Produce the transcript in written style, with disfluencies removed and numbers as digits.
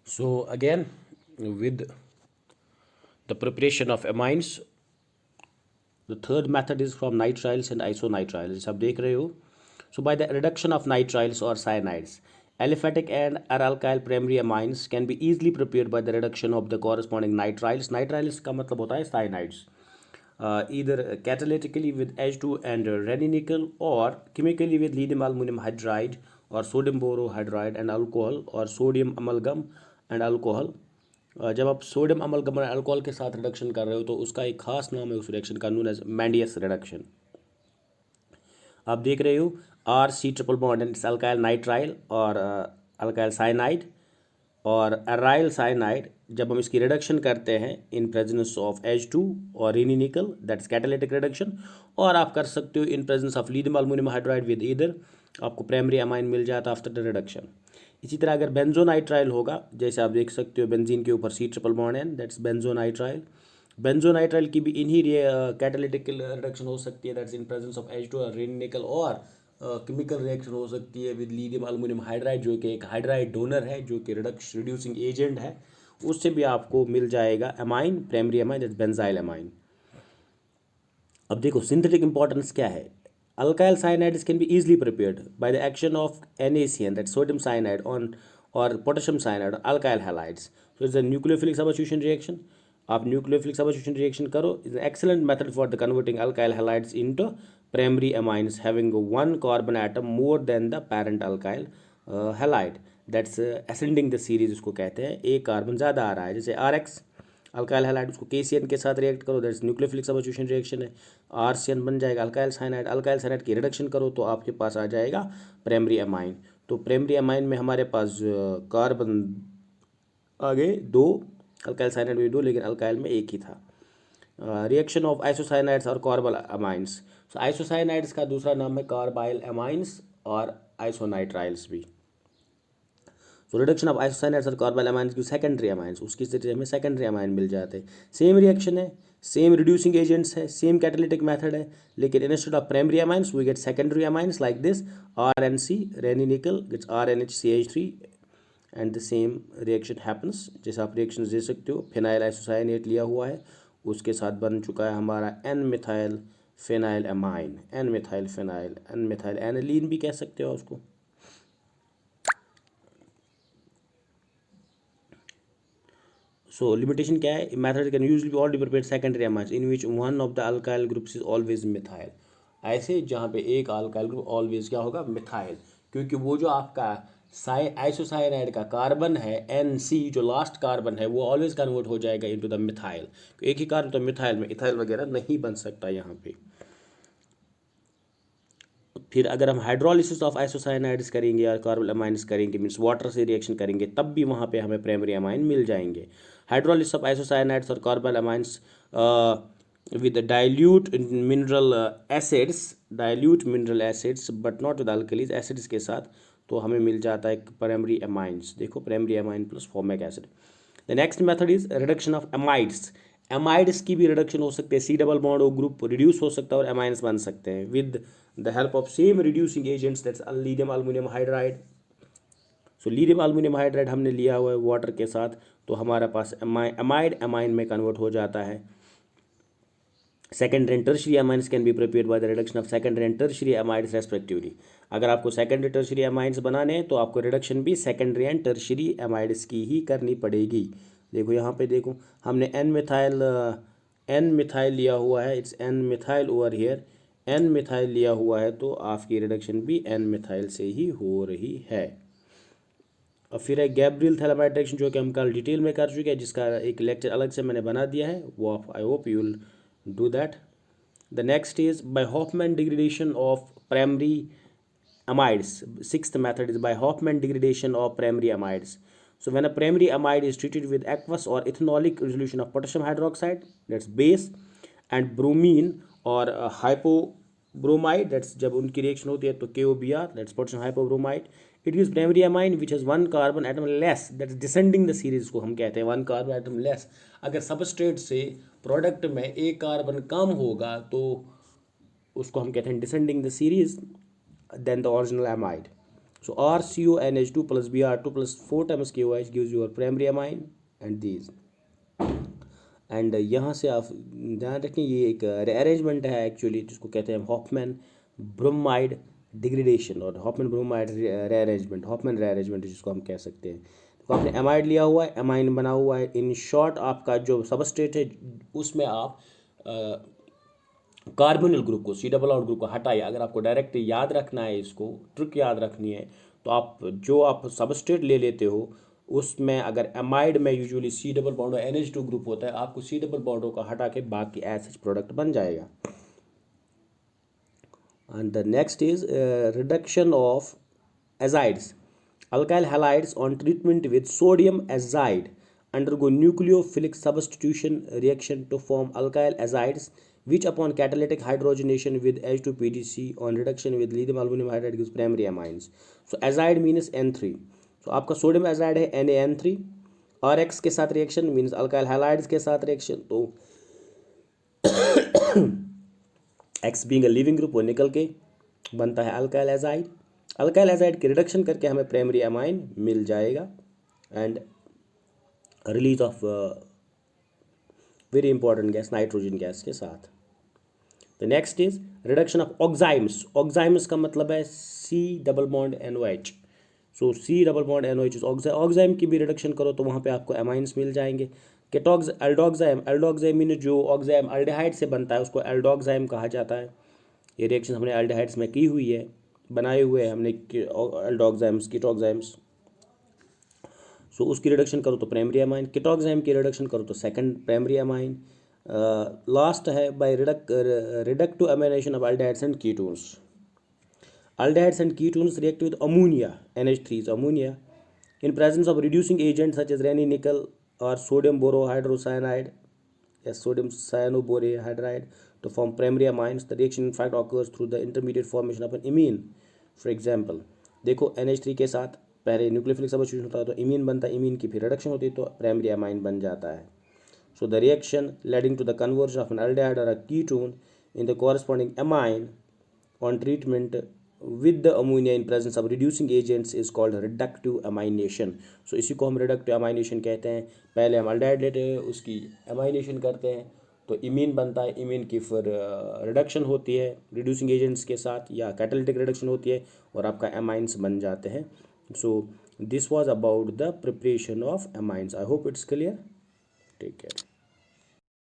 So again, with the preparation of amines, the third method is from nitriles and isonitriles. जैसे आप देख रहे हो, so by the reduction of nitriles or cyanides, aliphatic and aralkyl primary amines can be easily prepared by the reduction of the corresponding nitriles. Nitriles का मतलब होता है cyanides. Either catalytically with H2 and renin nickel, or chemically with lithium aluminum hydride or sodium borohydride and alcohol, or sodium amalgam and alcohol. जब आप sodium amalgam और alcohol के साथ reduction कर रहे हो तो उसका एक खास नाम है उस रिएक्शन का, नोन एज मैंडियस रिडक्शन. आप देख रहे हो R C triple bond and alkyl nitrile और अल्काइल साइनाइड और एराइल साइनाइड. जब हम इसकी रिडक्शन करते हैं इन प्रेजेंस ऑफ H2 और रेनी निकल, दैट्स कैटालिटिक रिडक्शन. और आप कर सकते हो in presence of lithium aluminium hydride with either, आपको प्राइमरी अमाइन मिल जाता है आफ्टर द रिडक्शन. इसी तरह अगर बेंजोनाइट्राइल होगा, जैसे आप देख सकते हो बेंजीन के ऊपर सी ट्रिपल बॉन्ड है, दैट्स बेंजोनाइट्राइल. बेंजोनाइट्राइल की भी इन्हीं कैटालिटिक रिडक्शन हो सकती है, that's in presence of H2 और रेनी निकल. और केमिकल रिएक्शन हो सकती है विद लिथियम अल्युमिनियम हाइड्राइड, जो कि एक हाइड्राइड डोनर है, जो कि रिड्यूसिंग एजेंट है. उससे भी आपको मिल जाएगा amine, primary amine, that's benzyl amine. अब देखो सिंथेटिक इंपॉर्टेंस क्या है. Alkyl cyanides can be easily prepared by the action of NaCN, that sodium cyanide on और potassium cyanide alkyl halides. So it's a nucleophilic substitution reaction. आप nucleophilic substitution reaction करो, is an excellent method for the converting alkyl halides into primary amines having one carbon atom more than the parent alkyl halide, that's ascending the series उसको कहते हैं, एक carbon ज़्यादा आ रहा है. जैसे RX अल्काइल हैलाइड, उसको KCN के साथ रिएक्ट करो, दैट्स न्यूक्लियोफिलिक सबस्टिट्यूशन रिएक्शन है. RCN बन जाएगा अल्काइल साइनाइड. अल्काइल साइनाइड की रिडक्शन करो तो आपके पास आ जाएगा प्राइमरी अमाइन. तो प्राइमरी अमाइन में हमारे पास कार्बन आ गए दो, अल्काइल साइनाइड में दो, लेकिन अल्काइल में एक ही था. रिएक्शन ऑफ आइसोसाइनाइड्स और कार्बल अमाइंस. सो आइसोसाइनाइड्स का दूसरा नाम है कार्बाइल अमाइंस और आइसोनाइट्राइल्स भी. तो रिडक्शन ऑफ आइसोसाइनाइड्स और कार्बाइल अमाइंस की सेकेंडरी अमाइंस, उसकी स्थिति हमें सेकेंडरी अमाइन मिल जाते हैं. सेम रिएक्शन है, सेम रिड्यूसिंग एजेंट्स है, सेम कैटालिटिक मेथड है, लेकिन instead of primary amines we get secondary amines like this RNC, Raney nickel gets RNHCH3 and the same reaction happens. जैसे आप रिएक्शन दे सकते हो, फिनाइल आइसोसाइनेट लिया हुआ है, उसके साथ बन चुका है हमारा N methyl phenyl amine, N methyl phenyl, N methyl aniline भी कह सकते हो उसको. So limitation क्या है? Method can usually be already prepared secondary amines in which one of the alkyl groups is always methyl. ऐसे जहाँ पे एक अल्काइल ग्रुप ऑलवेज क्या होगा, मिथाइल, क्योंकि वो जो आपका आइसोसाइनाइड का कार्बन है NC, जो लास्ट कार्बन है, वो ऑलवेज कन्वर्ट हो जाएगा इनटू द मिथाइल. एक ही कार्बन तो मिथाइल में इथाइल वगैरह नहीं बन सकता यहाँ पे. फिर अगर हम हाइड्रोलिसिस ऑफ आइसोसाइनाइड्स करेंगे या कार्बल अमाइंस करेंगे, मीन्स वाटर से रिएक्शन करेंगे, तब भी वहाँ पे हमें प्राइमरी अमाइन मिल जाएंगे. हाइड्रोलिसिस ऑफ आइसोसाइनाइड्स और carpal amines with the dilute mineral acids but not with alkalis, acids के साथ, तो हमें मिल जाता है प्राइमरी अमाइंस. देखो primary amine plus formic acid. The next method is reduction of amides. Amides की भी रिडक्शन हो सकती है, C डबल बॉन्ड और ग्रुप रिड्यूस हो सकता है और अमाइंस बन सकते हैं with the help of same reducing agents, that's lithium aluminium hydride. So lithium aluminium hydride हमने लिया हुआ है वाटर के साथ, तो हमारे पास अमाइड अमाइन में कन्वर्ट हो जाता है. Secondary and tertiary amines can be prepared by the reduction of secondary and tertiary amides respectively. अगर आपको सेकेंडरी टर्शियरी अमाइंस बनाने हैं तो आपको रिडक्शन भी सेकेंडरी एंड टर्शियरी अमाइड्स की ही करनी पड़ेगी. देखो यहाँ पे देखो, हमने N मिथाइल लिया हुआ है, it's N methyl over here, N methyl लिया हुआ है, तो आपकी रिडक्शन भी N मिथाइल से ही हो रही है. और फिर है गैब्रियल थैलामाइड रिएक्शन, जो कि हम कल डिटेल में कर चुके हैं, जिसका एक लेक्चर अलग से मैंने बना दिया है, वो आप I hope you will do that. The next is by Hofmann degradation of primary amides. Sixth method is by Hofmann degradation of primary amides. So when a primary amide is treated with aqueous or ethanolic resolution of potassium hydroxide, that's base, and bromine or hypobromide, that's जब उनकी reaction होती है तो KOBr, that's potassium hypobromide. It gives primary amine which has one carbon atom less, that's descending the series को हम कहते हैं, one carbon atom less. अगर सबस्ट्रेट से प्रोडक्ट में एक कार्बन कम होगा तो उसको हम कहते हैं descending the series then the original amide. So RCONH2 plus Br2 plus 4 times KOH gives your primary amine and these. And यहाँ से आप ध्यान रखें ये एक रीअरेंजमेंट है एक्चुअली, जिसको कहते हैं हॉफमैन ब्रोमाइड डिग्रेडेशन और Hoffmann bromide rearrangement, Hoffmann rearrangement जिसको हम कह सकते हैं। तो आपने एमाइड लिया हुआ है, एमाइन बना हुआ है। इन शॉर्ट आपका जो सबस्ट्रेट है उसमें आप कार्बोनिल ग्रुप को, C ग्रुप को हटाइए। अगर आपको डायरेक्ट याद रखना है, इसको ट्रिक याद रखनी है, तो आप सबस्ट्रेट ले लेते हो उसमें अगर एमाइड में यूजुअली C बॉन्ड और NH2 ग्रुप होता है, आपको C बॉन्डों का हटा के बाकी एच प्रोडक्ट बन जाएगा। And the next is reduction of azides. Alkyl halides on treatment with sodium azide undergo nucleophilic substitution reaction to form alkyl azides, which upon catalytic hydrogenation with H2PDC on reduction with lithium aluminum hydride gives primary amines. So azide means N3. So आपका sodium azide है NaN3 और X के साथ reaction means alkyl halides के साथ reaction, तो X being a leaving group वो निकल के बनता है अल्काइल एजाइड। अल्काइल एजाइड की रिडक्शन करके हमें प्राइमरी अमाइन मिल जाएगा and release of very important gas nitrogen gas के साथ। The next is reduction of oximes. Oximes का मतलब है C∠NOH। So C∠NOH is oxime की भी रिडक्शन करो तो वहाँ पे आपको एमाइंस मिल जाएंगे। केटॉक्स एल्डोक्साइम, एल्डोक्साइम मीन जो ऑक्साइम एल्डिहाइड से बनता है उसको एल्डोक्साइम कहा जाता है। ये रिएक्शन हमने एल्डिहाइड्स में की हुई है, बनाए हुए हैं हमने एल्डोक्साइम्स कीटोक्साइम्स। सो उसकी रिडक्शन करो तो प्राइमरी अमाइन, कीटोक्साइम की रिडक्शन करो तो सेकंड प्राइमरी अमाइन। लास्ट है by reductive amination of aldehydes and ketones. Aldehydes and ketones react with ammonia, NH3 is ammonia in presence of reducing agents such as Raney nickel or sodium borohydrocyanide, yes, sodium cyanoborohydride to form primary amines. The reaction in fact occurs through the intermediate formation of an imine. For example, देखो NH3 के साथ पहले nucleophilic substitution होता है तो imine बनता है, imine की फिर रिडक्शन होती है तो प्राइमरी अमाइन बन जाता है। So the reaction leading to the conversion of an aldehyde or a ketone in the corresponding amine on treatment with the ammonia in presence of reducing agents is called reductive amination. So इसी को हम reductive amination कहते हैं। पहले हम aldehyde लेते हैं, उसकी amination करते हैं तो इमीन बनता है, इमीन की फिर रिडक्शन होती है रिड्यूसिंग एजेंट्स के साथ या कैटालिटिक रिडक्शन होती है और आपका एमाइंस बन जाते हैं। So this was about the preparation of amines. I hope it's clear. Take care.